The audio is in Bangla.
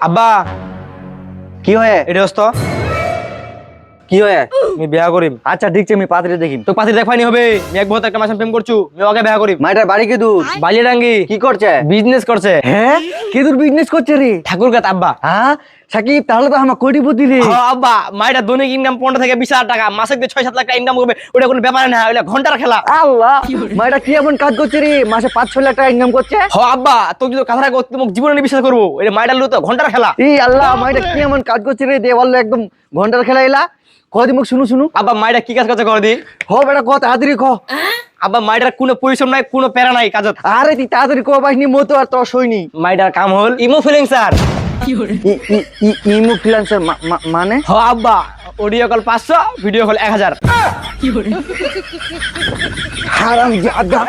আব্বা কি হয় এটা দোস্ত কি হয় আমি বিয়া করিম। আচ্ছা ঠিক আছে আমি পাত্রে দেখিম তো পাতি দেখাইনি হবে আমি এক বহুত একটা মাসে প্রেম করছু আমি ওকে বিয়া করিম। মাইটার বাড়ি কে দূর বালিয়াডাঙ্গি কি করছে বিজনেস করছে। হ্যাঁ কে দূর বিজনেস করছে রে ঠাকুরগাত আব্বা। হ্যাঁ সাকিব তাহলে তো আমার কোটিপতি রে হ্যাঁ আব্বা মাইটা দৈনিক ইনকাম 15 থেকে 20,000 টাকা, মাসে 6-7 লাখ টাকা ইনকাম করবে, ওটা কোনো ব্যাপার না, ওটা ঘন্টার খেলা। আল্লাহ মাইটা কি এমন কাজ করছে রে মাসে 5-6 লাখ টাকা ইনকাম করছে হ্যাঁ আব্বা তো যদি কথা করতে তোমাকে জীবনে বিশ্বাস করবো, এটা মাইটার লো তো ঘন্টার খেলা। এই আল্লাহ মাইটা কি এমন কাজ করছে রে দেওয়াল একদম ঘন্টার খেলা এলা কদি মুখ শুনু শুনু আব্বা মাইটা কি কাজ করছে করে দি। হো বেটা কত তাড়াতাড়ি ক আব্বা মাইটার কোনো পরিশ্রম নাই, কোনো প্যারা নাই কাজত। আরে তুই তাড়াতাড়ি ক বাইনি মতো আর তো সইনি মাইটার কাম হল ইমো ফিলিং স্যার। ইমো ফ্রিল্যান্সার মানে হ আব্বা অডিও কল 500 ভিডিও কল 1000। হারাম জাদা